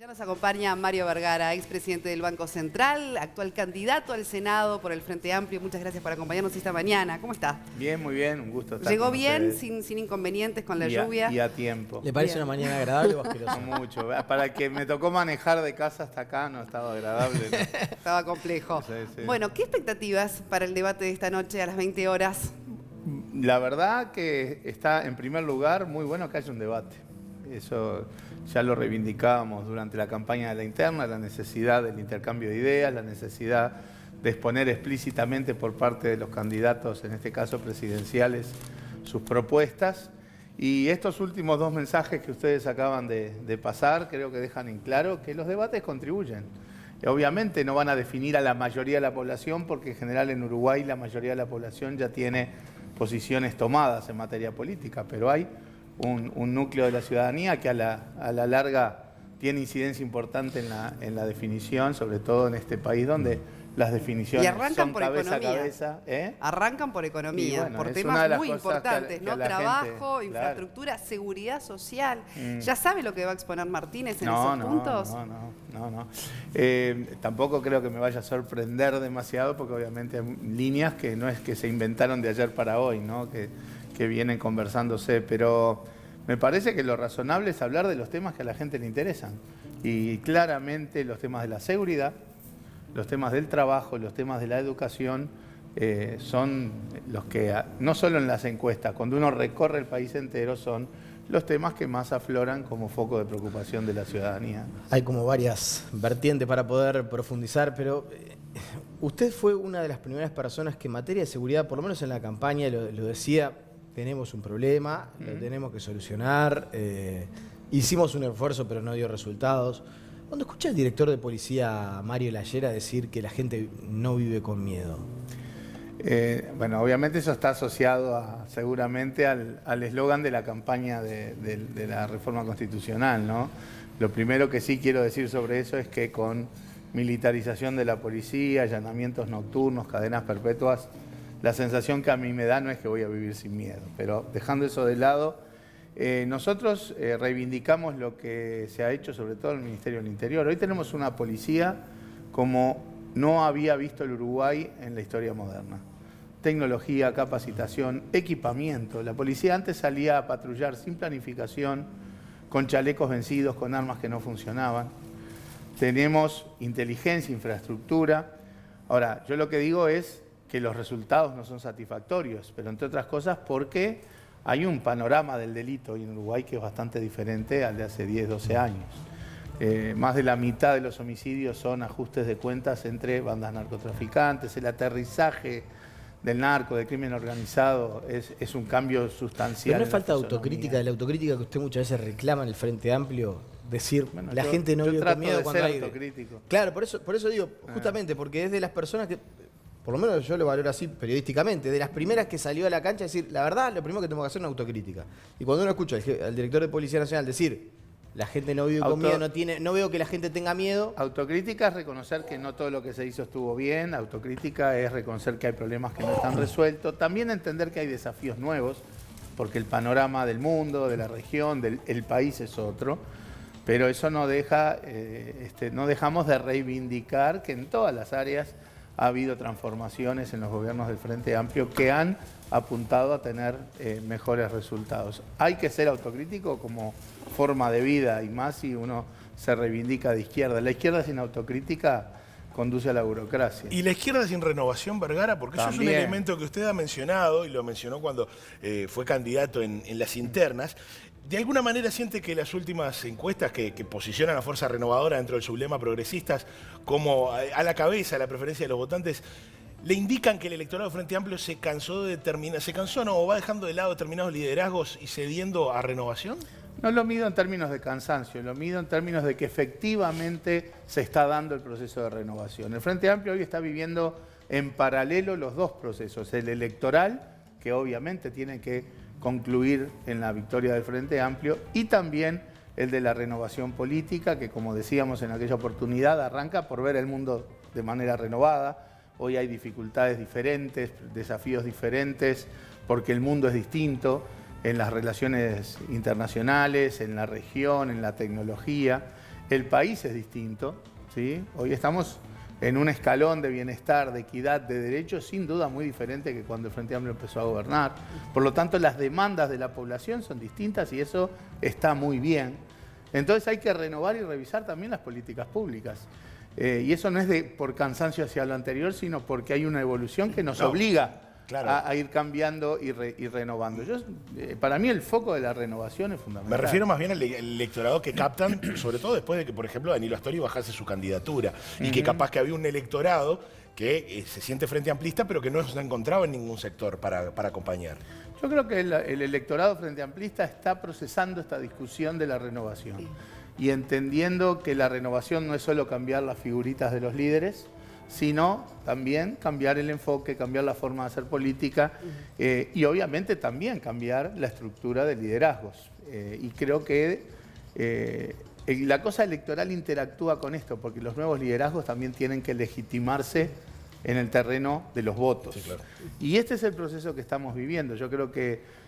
Ya nos acompaña Mario Vergara, expresidente del Banco Central, actual candidato al Senado por el Frente Amplio. Muchas gracias por acompañarnos esta mañana. ¿Cómo está? Bien, muy bien, un gusto estar ¿Llegó con bien, ustedes. sin inconvenientes con la lluvia? Y a tiempo. ¿Le parece Bien. una mañana agradable o asquerosa? No mucho. Para que me tocó manejar de casa hasta acá no estaba agradable, ¿no? Estaba complejo. Sí, sí. Bueno, ¿qué expectativas para el debate de esta noche a las 20 horas? La verdad que está en primer lugar muy bueno que haya un debate. Eso ya lo reivindicábamos durante la campaña de la interna, la necesidad del intercambio de ideas, la necesidad de exponer explícitamente por parte de los candidatos, en este caso presidenciales, sus propuestas. Y estos últimos dos mensajes que ustedes acaban de pasar creo que dejan en claro que los debates contribuyen. Y obviamente no van a definir a la mayoría de la población porque en general en Uruguay la mayoría de la población ya tiene posiciones tomadas en materia política, pero hay un núcleo de la ciudadanía que a la larga tiene incidencia importante en la definición, sobre todo en este país donde las definiciones Y arrancan son por cabeza economía. a cabeza. Arrancan por economía, Y bueno, por es temas una de las muy cosas importantes, que ¿no? a la Trabajo, gente, claro. infraestructura, seguridad social. ¿Ya sabe lo que va a exponer Martínez en No, esos puntos? no. Tampoco creo que me vaya a sorprender demasiado porque obviamente hay líneas que no es que se inventaron de ayer para hoy, ¿no? que vienen conversándose, pero me parece que lo razonable es hablar de los temas que a la gente le interesan. Y claramente los temas de la seguridad, los temas del trabajo, los temas de la educación son los que, no solo en las encuestas, cuando uno recorre el país entero, son los temas que más afloran como foco de preocupación de la ciudadanía. Hay como varias vertientes para poder profundizar, pero usted fue una de las primeras personas que en materia de seguridad, por lo menos en la campaña, lo decía, tenemos un problema, lo tenemos que solucionar, hicimos un esfuerzo pero no dio resultados. Cuando escucha al director de policía, Mario Lallera, decir que la gente no vive con miedo. Bueno, obviamente eso está asociado seguramente al eslogan de la campaña de la reforma constitucional, ¿no? Lo primero que sí quiero decir sobre eso es que con militarización de la policía, allanamientos nocturnos, cadenas perpetuas, la sensación que a mí me da no es que voy a vivir sin miedo, pero dejando eso de lado, nosotros reivindicamos lo que se ha hecho sobre todo en el Ministerio del Interior. Hoy tenemos una policía como no había visto el Uruguay en la historia moderna. Tecnología, capacitación, equipamiento. La policía antes salía a patrullar sin planificación, con chalecos vencidos, con armas que no funcionaban. Tenemos inteligencia, infraestructura. Ahora, yo lo que digo es que los resultados no son satisfactorios, pero entre otras cosas porque hay un panorama del delito en Uruguay que es bastante diferente al de hace 10, 12 años. Más de la mitad de los homicidios son ajustes de cuentas entre bandas narcotraficantes. El aterrizaje del narco, del crimen organizado, es un cambio sustancial. Pero no falta autocrítica, de la autocrítica que usted muchas veces reclama en el Frente Amplio, decir, bueno, la gente no vive con miedo cuando hay... Autocrítico. Claro, por eso digo, justamente, porque es de las personas que, por lo menos yo lo valoro así periodísticamente, de las primeras que salió a la cancha, decir, la verdad, lo primero que tengo que hacer es una autocrítica. Y cuando uno escucha al director de Policía Nacional decir, la gente no vive con miedo, no veo que la gente tenga miedo. Autocrítica es reconocer que no todo lo que se hizo estuvo bien. Autocrítica es reconocer que hay problemas que no están resueltos. También entender que hay desafíos nuevos, porque el panorama del mundo, de la región, del país es otro. Pero eso no deja, no dejamos de reivindicar que en todas las áreas ha habido transformaciones en los gobiernos del Frente Amplio que han apuntado a tener mejores resultados. Hay que ser autocrítico como forma de vida y más si uno se reivindica de izquierda. La izquierda sin autocrítica conduce a la burocracia. ¿Y la izquierda sin renovación, Vergara? Porque eso es un elemento que usted ha mencionado y lo mencionó cuando fue candidato en las internas. ¿De alguna manera siente que las últimas encuestas que posicionan a Fuerza Renovadora dentro del sublema progresistas como a la cabeza de la preferencia de los votantes le indican que el electorado de Frente Amplio se cansó o va dejando de lado determinados liderazgos y cediendo a renovación? No lo mido en términos de cansancio, lo mido en términos de que efectivamente se está dando el proceso de renovación. El Frente Amplio hoy está viviendo en paralelo los dos procesos, el electoral, que obviamente tiene que concluir en la victoria del Frente Amplio, y también el de la renovación política, que como decíamos en aquella oportunidad, arranca por ver el mundo de manera renovada. Hoy hay dificultades diferentes, desafíos diferentes, porque el mundo es distinto en las relaciones internacionales, en la región, en la tecnología. el país es distinto, ¿sí? Hoy estamos en un escalón de bienestar, de equidad, de derechos, sin duda muy diferente que cuando el Frente Amplio empezó a gobernar. Por lo tanto, las demandas de la población son distintas y eso está muy bien. Entonces hay que renovar y revisar también las políticas públicas. Y eso no es por cansancio hacia lo anterior, sino porque hay una evolución que nos obliga a ir cambiando y renovando. Para mí el foco de la renovación es fundamental. Me refiero más bien al electorado que captan, sobre todo después de que, por ejemplo, Danilo Astori bajase su candidatura. Y que capaz que había un electorado que se siente frente amplista, pero que no se encontraba en ningún sector para acompañar. Yo creo que el electorado frente amplista está procesando esta discusión de la renovación y entendiendo que la renovación no es solo cambiar las figuritas de los líderes, sino también cambiar el enfoque, cambiar la forma de hacer política y obviamente también cambiar la estructura de liderazgos. Y creo que la cosa electoral interactúa con esto, porque los nuevos liderazgos también tienen que legitimarse en el terreno de los votos. Sí, claro. Y este es el proceso que estamos viviendo. Yo creo que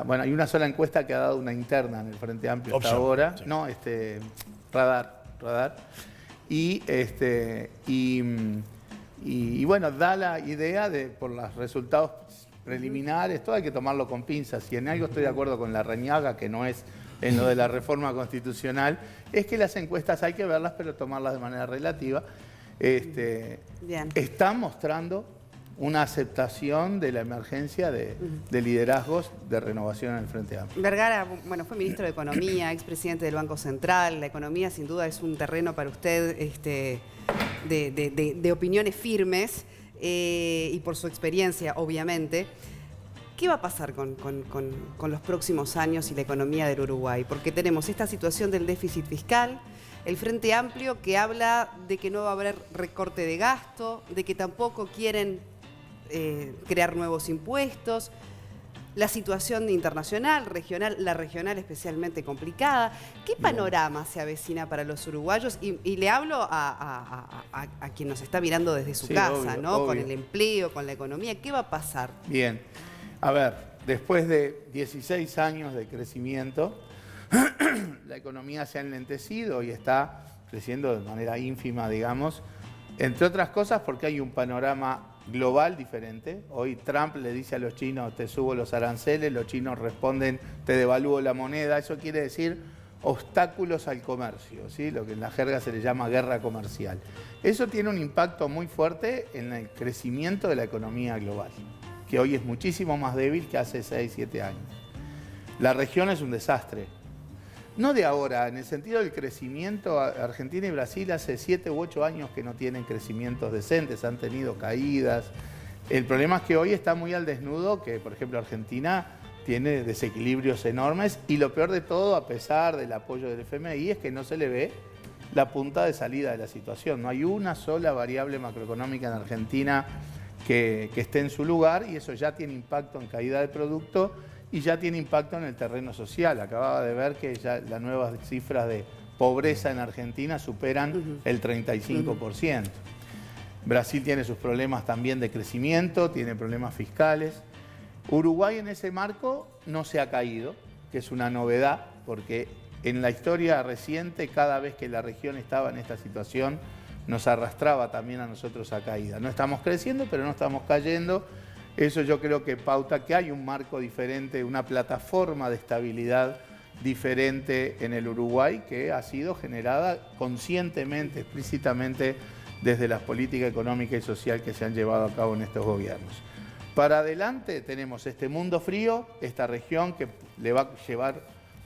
bueno, hay una sola encuesta que ha dado una interna en el Frente Amplio hasta ahora. Sí. No, Radar. Y bueno, da la idea por los resultados preliminares, todo hay que tomarlo con pinzas. Si en algo estoy de acuerdo con Larrañaga, que no es en lo de la reforma constitucional, es que las encuestas hay que verlas, pero tomarlas de manera relativa. Están mostrando una aceptación de la emergencia de liderazgos de renovación en el Frente Amplio. Vergara, bueno, fue ministro de Economía, expresidente del Banco Central. La economía sin duda es un terreno para usted de opiniones firmes y por su experiencia, obviamente. ¿Qué va a pasar con los próximos años y la economía del Uruguay? Porque tenemos esta situación del déficit fiscal, el Frente Amplio que habla de que no va a haber recorte de gasto, de que tampoco quieren crear nuevos impuestos, la situación internacional, regional, la regional especialmente complicada. ¿Qué panorama se avecina para los uruguayos? Y le hablo a quien nos está mirando desde su casa, obvio, ¿no? Obvio. Con el empleo, con la economía. ¿Qué va a pasar? Bien. A ver, después de 16 años de crecimiento, la economía se ha enlentecido y está creciendo de manera ínfima, digamos, entre otras cosas porque hay un panorama global diferente. Hoy Trump le dice a los chinos, te subo los aranceles, los chinos responden, te devalúo la moneda. Eso quiere decir obstáculos al comercio, ¿sí? Lo que en la jerga se le llama guerra comercial. Eso tiene un impacto muy fuerte en el crecimiento de la economía global, que hoy es muchísimo más débil que hace 6, 7 años. La región es un desastre. No de ahora, en el sentido del crecimiento, Argentina y Brasil hace 7 u 8 años que no tienen crecimientos decentes, han tenido caídas. El problema es que hoy está muy al desnudo, que por ejemplo Argentina tiene desequilibrios enormes y lo peor de todo, a pesar del apoyo del FMI, es que no se le ve la punta de salida de la situación. No hay una sola variable macroeconómica en Argentina que esté en su lugar y eso ya tiene impacto en caída de producto y ya tiene impacto en el terreno social. Acababa de ver que ya las nuevas cifras de pobreza en Argentina superan el 35%. Brasil tiene sus problemas también de crecimiento, tiene problemas fiscales. Uruguay en ese marco no se ha caído, que es una novedad, porque en la historia reciente, cada vez que la región estaba en esta situación, nos arrastraba también a nosotros a caída. No estamos creciendo, pero no estamos cayendo. Eso yo creo que pauta que hay un marco diferente, una plataforma de estabilidad diferente en el Uruguay que ha sido generada conscientemente, explícitamente desde las políticas económicas y sociales que se han llevado a cabo en estos gobiernos. Para adelante tenemos este mundo frío, esta región que le va a llevar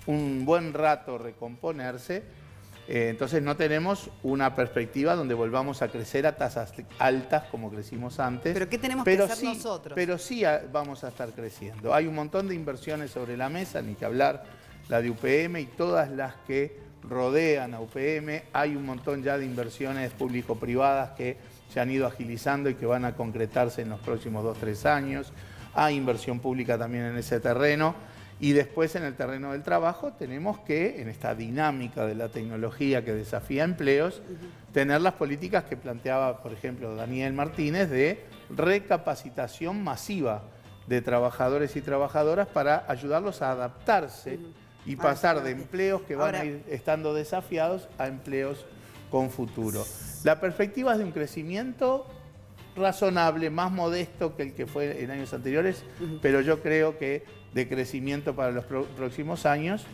un buen rato recomponerse. Entonces no tenemos una perspectiva donde volvamos a crecer a tasas altas como crecimos antes. ¿Pero qué tenemos que hacer nosotros? Pero sí vamos a estar creciendo. Hay un montón de inversiones sobre la mesa, ni que hablar la de UPM y todas las que rodean a UPM. Hay un montón ya de inversiones público-privadas que se han ido agilizando y que van a concretarse en los próximos 2 o 3 años. Hay inversión pública también en ese terreno. Y después en el terreno del trabajo tenemos que, en esta dinámica de la tecnología que desafía empleos, tener las políticas que planteaba, por ejemplo, Daniel Martínez, de recapacitación masiva de trabajadores y trabajadoras para ayudarlos a adaptarse y pasar de claro. empleos que van Ahora, a ir estando desafiados a empleos con futuro. La perspectiva es de un crecimiento razonable, más modesto que el que fue en años anteriores, pero yo creo que de crecimiento para los próximos años.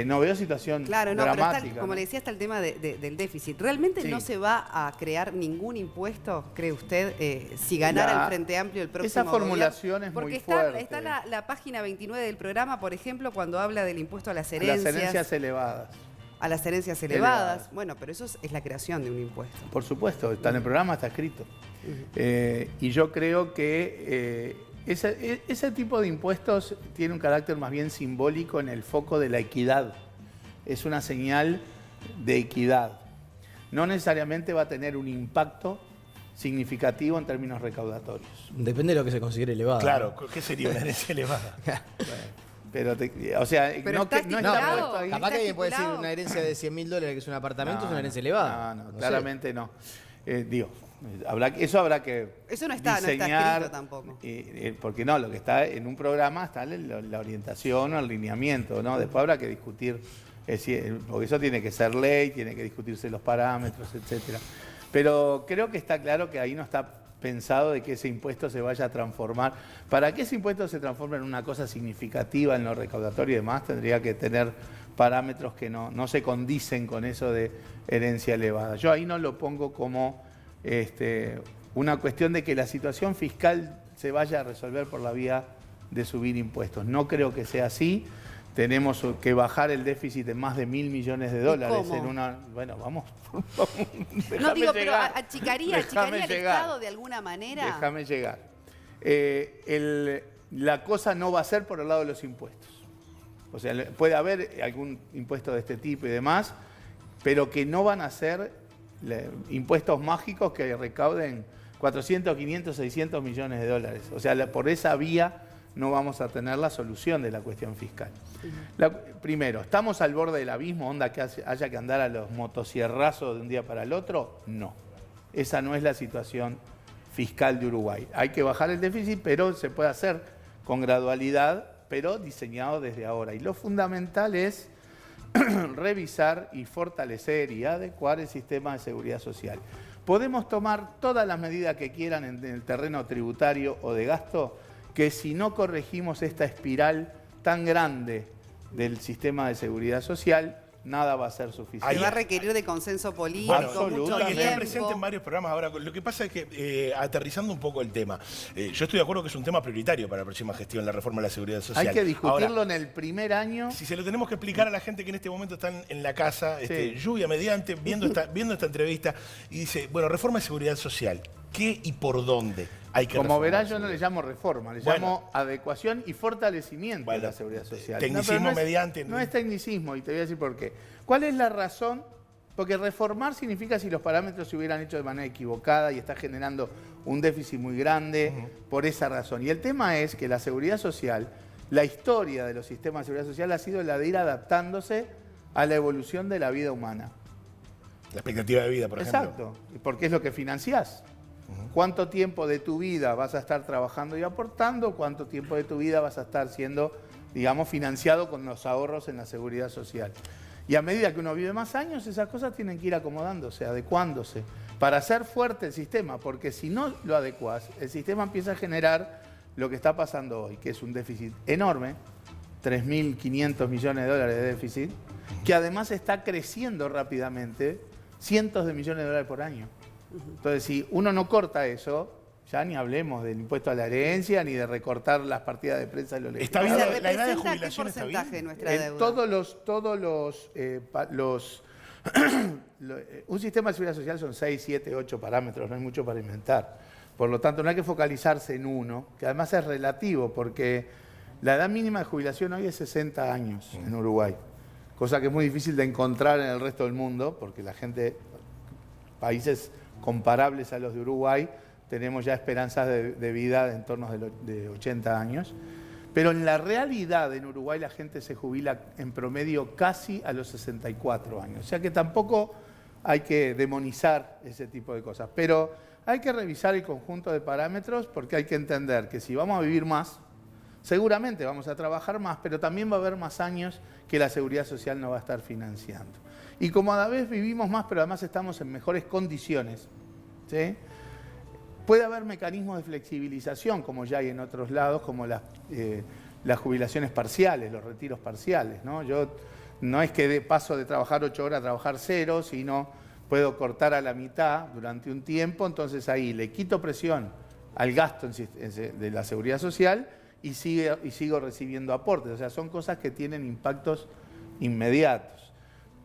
No veo situación claro, no, dramática. pero está, como le decía, está el tema del déficit. ¿Realmente no se va a crear ningún impuesto, cree usted, si ganara el Frente Amplio el próximo Esa formulación gobierno? es muy fuerte. Porque está la página 29 del programa, por ejemplo, cuando habla del impuesto a las herencias. Las herencias elevadas. A las herencias elevadas. Bueno, pero eso es la creación de un impuesto. Por supuesto, está en el programa, está escrito. Y yo creo que ese tipo de impuestos tiene un carácter más bien simbólico en el foco de la equidad. Es una señal de equidad. No necesariamente va a tener un impacto significativo en términos recaudatorios. Depende de lo que se considere elevado. Claro, ¿qué sería una herencia elevada? Pero, o sea, Pero no, está no estipulado. está ahí. Capaz que alguien puede decir estipulado. una herencia de $100.000 que es un apartamento, es una herencia elevada. No, sé. claramente no. Digo, eso habrá que Eso no está diseñar, escrito tampoco. porque no, lo que está en un programa está la orientación o el lineamiento, ¿no? Después habrá que discutir, porque eso tiene que ser ley, tiene que discutirse los parámetros, etcétera. Pero creo que está claro que ahí no está pensado de que ese impuesto se vaya a transformar. Para que ese impuesto se transforme en una cosa significativa en lo recaudatorio y demás, tendría que tener parámetros que no se condicen con eso de herencia elevada. Yo ahí no lo pongo como una cuestión de que la situación fiscal se vaya a resolver por la vía de subir impuestos. No creo que sea así. Tenemos que bajar el déficit en más de $1.000 millones ¿Cómo? en una... Bueno, vamos. No digo, pero llegar. achicaría el Estado de alguna manera. Déjame llegar. La cosa no va a ser por el lado de los impuestos. O sea, puede haber algún impuesto de este tipo y demás, pero que no van a ser impuestos mágicos que recauden 400, 500, 600 millones de dólares. O sea, por esa vía no vamos a tener la solución de la cuestión fiscal. Primero, ¿estamos al borde del abismo, onda que haya que andar a los motosierrazos de un día para el otro? No. Esa no es la situación fiscal de Uruguay. Hay que bajar el déficit, pero se puede hacer con gradualidad, pero diseñado desde ahora. Y lo fundamental es revisar y fortalecer y adecuar el sistema de seguridad social. Podemos tomar todas las medidas que quieran en el terreno tributario o de gasto, que si no corregimos esta espiral tan grande del sistema de seguridad social, nada va a ser suficiente. Se va a requerir de consenso político, mucho Y está tiempo. presente en varios programas. Ahora, lo que pasa es que, aterrizando un poco el tema, yo estoy de acuerdo que es un tema prioritario para la próxima gestión, la reforma de la seguridad social. Hay que discutirlo Ahora, en el primer año. si se lo tenemos que explicar a la gente que en este momento están en la casa, Sí. lluvia mediante, viendo esta entrevista, y dice, bueno, reforma de seguridad social, ¿qué y por dónde hay que Como reformar verá, la yo no le seguridad? llamo reforma, le Bueno. llamo adecuación y fortalecimiento Bueno, de la seguridad social. tecnicismo pero mediante. No es tecnicismo, y te voy a decir por qué. ¿Cuál es la razón? Porque reformar significa si los parámetros se hubieran hecho de manera equivocada y está generando un déficit muy grande por esa razón. Y el tema es que la seguridad social, la historia de los sistemas de seguridad social ha sido la de ir adaptándose a la evolución de la vida humana. La expectativa de vida, por ejemplo. Exacto, porque es lo que financiás. ¿Cuánto tiempo de tu vida vas a estar trabajando y aportando? ¿Cuánto tiempo de tu vida vas a estar siendo, digamos, financiado con los ahorros en la seguridad social? Y a medida que uno vive más años, esas cosas tienen que ir acomodándose, adecuándose, para hacer fuerte el sistema, porque si no lo adecuás, el sistema empieza a generar lo que está pasando hoy, que es un déficit enorme, 3.500 millones de dólares de déficit, que además está creciendo rápidamente, cientos de millones de dólares por año. Entonces, si uno no corta eso, ya ni hablemos del impuesto a la herencia, ni de recortar las partidas de prensa de los Está ¿Se bien, legisladores. la edad de representa qué jubilación está porcentaje de bien. nuestra En deuda? Un sistema de seguridad social son 6, 7, 8 parámetros, no hay mucho para inventar. Por lo tanto, no hay que focalizarse en uno, que además es relativo, porque la edad mínima de jubilación hoy es 60 años en Uruguay, cosa que es muy difícil de encontrar en el resto del mundo, porque la gente, países comparables a los de Uruguay, tenemos ya esperanzas de vida en torno de 80 años. Pero en la realidad en Uruguay la gente se jubila en promedio casi a los 64 años. O sea que tampoco hay que demonizar ese tipo de cosas. Pero hay que revisar el conjunto de parámetros porque hay que entender que si vamos a vivir más, seguramente vamos a trabajar más, pero también va a haber más años que la Seguridad Social no va a estar financiando. Y como a la vez vivimos más, pero además estamos en mejores condiciones, ¿sí? Puede haber mecanismos de flexibilización, como ya hay en otros lados, como las jubilaciones parciales, los retiros parciales, ¿no? Yo no es que paso de trabajar 8 horas a trabajar 0, sino puedo cortar a la mitad durante un tiempo, entonces ahí le quito presión al gasto de la Seguridad Social y sigo recibiendo aportes. O sea, son cosas que tienen impactos inmediatos.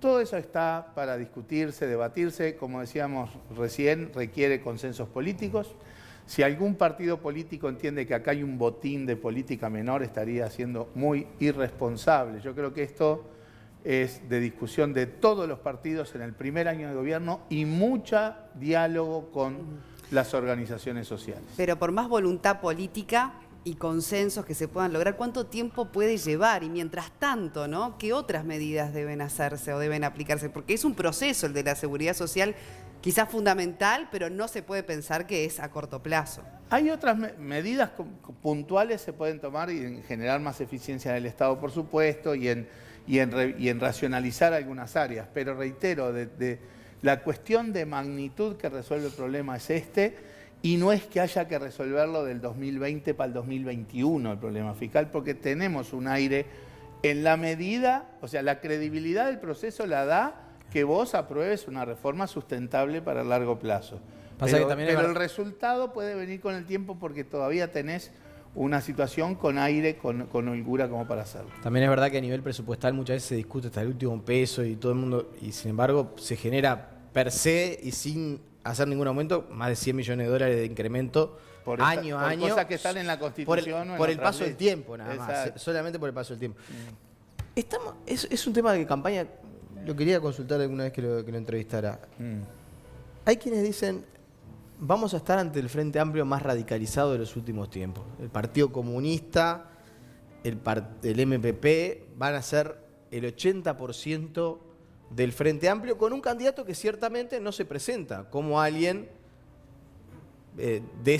Todo eso está para discutirse, debatirse, como decíamos recién, requiere consensos políticos. Si algún partido político entiende que acá hay un botín de política menor, estaría siendo muy irresponsable. Yo creo que esto es de discusión de todos los partidos en el primer año de gobierno y mucho diálogo con las organizaciones sociales. Pero por más voluntad política y consensos que se puedan lograr, ¿cuánto tiempo puede llevar? Y mientras tanto, ¿no? ¿Qué otras medidas deben hacerse o deben aplicarse? Porque es un proceso el de la seguridad social, quizás fundamental, pero no se puede pensar que es a corto plazo. Hay otras medidas puntuales que se pueden tomar y en generar más eficiencia en el Estado, por supuesto, y en racionalizar algunas áreas. Pero reitero, la cuestión de magnitud que resuelve el problema es y no es que haya que resolverlo del 2020 para el 2021 el problema fiscal, porque tenemos un aire en la medida, o sea, la credibilidad del proceso la da que vos apruebes una reforma sustentable para el largo plazo. Pero el resultado puede venir con el tiempo porque todavía tenés una situación con aire, con holgura como para hacerlo. También es verdad que a nivel presupuestal muchas veces se discute hasta el último peso y todo el mundo, y sin embargo se genera per se y sin hacer ningún aumento, más de 100 millones de dólares de incremento año a año. Cosas que están en la Constitución. Por el paso del tiempo, nada más. Solamente por el paso del tiempo. Es un tema de campaña, lo quería consultar alguna vez que lo entrevistara. Hay quienes dicen, vamos a estar ante el Frente Amplio más radicalizado de los últimos tiempos. El Partido Comunista, el MPP, van a ser el 80% del Frente Amplio, con un candidato que ciertamente no se presenta como alguien de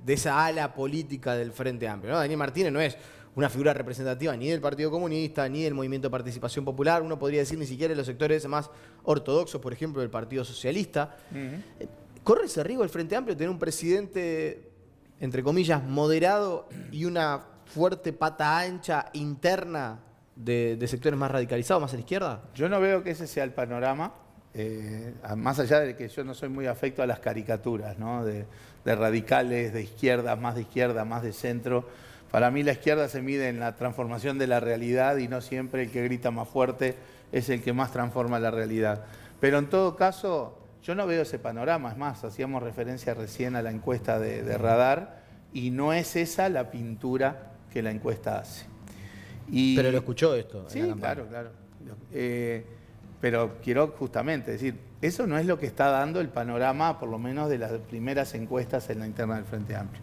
esa ala política del Frente Amplio, ¿no? Daniel Martínez no es una figura representativa ni del Partido Comunista, ni del Movimiento de Participación Popular, uno podría decir ni siquiera de los sectores más ortodoxos, por ejemplo, del Partido Socialista. ¿Corre ese riesgo el Frente Amplio tener un presidente, entre comillas, moderado y una fuerte pata ancha interna de sectores más radicalizados, más a la izquierda? Yo no veo que ese sea el panorama, más allá de que yo no soy muy afecto a las caricaturas, ¿no? de radicales, de izquierda, más de centro. Para mí la izquierda se mide en la transformación de la realidad y no siempre el que grita más fuerte es el que más transforma la realidad. Pero en todo caso, yo no veo ese panorama. Es más, hacíamos referencia recién a la encuesta de Radar y no es esa la pintura que la encuesta hace. Pero lo escuchó esto. Sí, claro. Pero quiero justamente decir, eso no es lo que está dando el panorama, por lo menos de las primeras encuestas en la interna del Frente Amplio.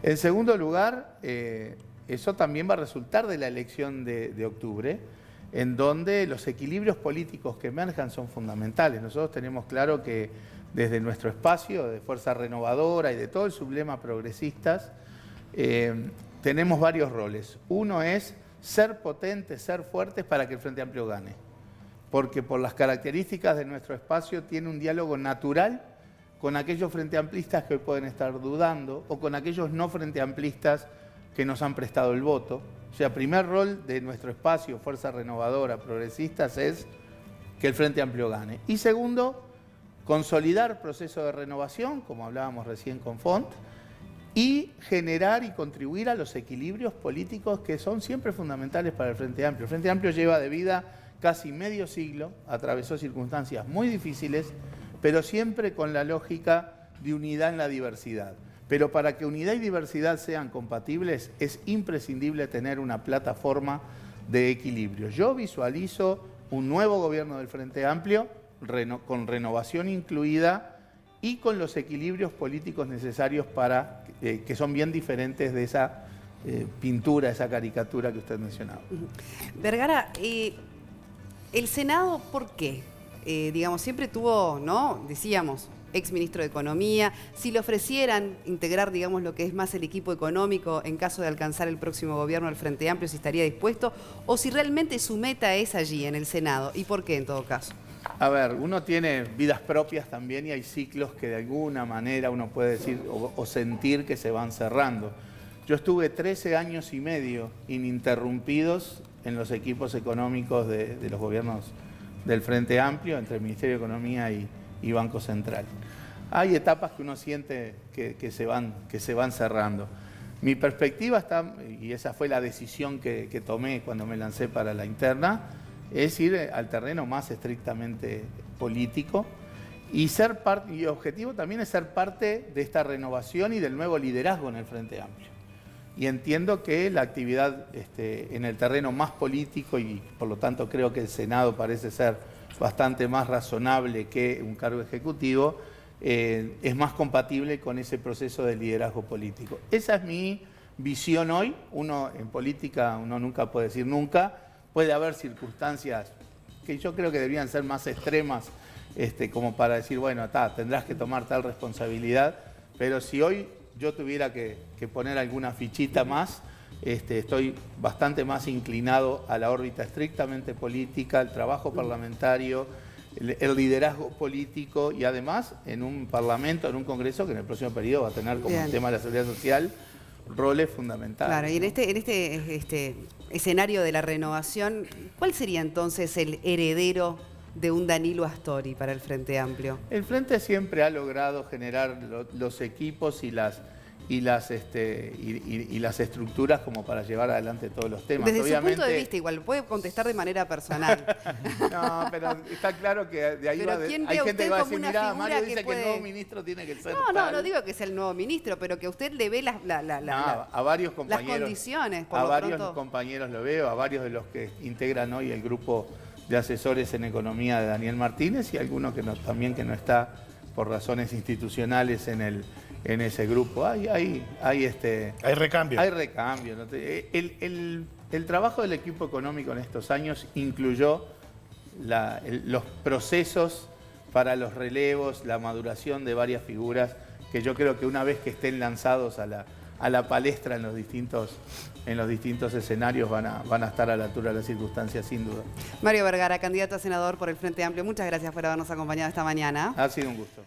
En segundo lugar, eso también va a resultar de la elección de octubre, en donde los equilibrios políticos que emerjan son fundamentales. Nosotros tenemos claro que desde nuestro espacio de Fuerza Renovadora y de todo el sublema progresistas, tenemos varios roles. Uno es ser potentes, ser fuertes para que el Frente Amplio gane. Porque por las características de nuestro espacio tiene un diálogo natural con aquellos frente amplistas que hoy pueden estar dudando o con aquellos no frente amplistas que nos han prestado el voto. O sea, primer rol de nuestro espacio, Fuerza Renovadora, Progresistas, es que el Frente Amplio gane. Y segundo, consolidar proceso de renovación, como hablábamos recién con Font, y generar y contribuir a los equilibrios políticos que son siempre fundamentales para el Frente Amplio. El Frente Amplio lleva de vida casi medio siglo, atravesó circunstancias muy difíciles, pero siempre con la lógica de unidad en la diversidad. Pero para que unidad y diversidad sean compatibles, es imprescindible tener una plataforma de equilibrio. Yo visualizo un nuevo gobierno del Frente Amplio, con renovación incluida y con los equilibrios políticos necesarios para que son bien diferentes de esa pintura, esa caricatura que usted mencionaba. Vergara, el Senado, ¿por qué? Digamos, siempre tuvo, ¿no? Decíamos, exministro de Economía, si le ofrecieran integrar, digamos, lo que es más el equipo económico en caso de alcanzar el próximo gobierno del Frente Amplio, si estaría dispuesto, o si realmente su meta es allí, en el Senado, y por qué en todo caso. A ver, uno tiene vidas propias también y hay ciclos que de alguna manera uno puede decir o sentir que se van cerrando. Yo estuve 13 años y medio ininterrumpidos en los equipos económicos de los gobiernos del Frente Amplio, entre el Ministerio de Economía y Banco Central. Hay etapas que uno siente que se van cerrando. Mi perspectiva está, y esa fue la decisión que tomé cuando me lancé para la interna, es ir al terreno más estrictamente político y ser parte, y objetivo también es ser parte de esta renovación y del nuevo liderazgo en el Frente Amplio. Y entiendo que la actividad en el terreno más político, y por lo tanto creo que el Senado parece ser bastante más razonable que un cargo ejecutivo, es más compatible con ese proceso de liderazgo político. Esa es mi visión hoy. Uno en política, uno nunca puede decir nunca. Puede haber circunstancias que yo creo que deberían ser más extremas, como para decir, bueno, tendrás que tomar tal responsabilidad, pero si hoy yo tuviera que poner alguna fichita más, estoy bastante más inclinado a la órbita estrictamente política, el trabajo parlamentario, el liderazgo político y además en un parlamento, en un congreso que en el próximo periodo va a tener como el tema de la seguridad social roles fundamentales. Claro, y en este escenario de la renovación, ¿cuál sería entonces el heredero de un Danilo Astori para el Frente Amplio? El Frente siempre ha logrado generar los equipos y las estructuras como para llevar adelante todos los temas. Desde Obviamente, su punto de vista, igual, puede contestar de manera personal. No, pero está claro que de ahí pero hay ¿quién gente ve que usted va a como decir, una mirá, figura Mario que dice que puede- el nuevo ministro tiene que ser No digo que sea el nuevo ministro, pero que usted le ve a varios compañeros, las condiciones, por a lo varios pronto. compañeros lo veo, a varios de los que integran hoy el grupo de asesores en economía de Daniel Martínez y algunos que también que no está por razones institucionales en ese grupo. Hay recambio. Hay recambio. ¿No? El trabajo del equipo económico en estos años incluyó los procesos para los relevos, la maduración de varias figuras que yo creo que una vez que estén lanzados a la palestra en los distintos escenarios van a estar a la altura de las circunstancias, sin duda. Mario Vergara, candidato a senador por el Frente Amplio, muchas gracias por habernos acompañado esta mañana. Ha sido un gusto.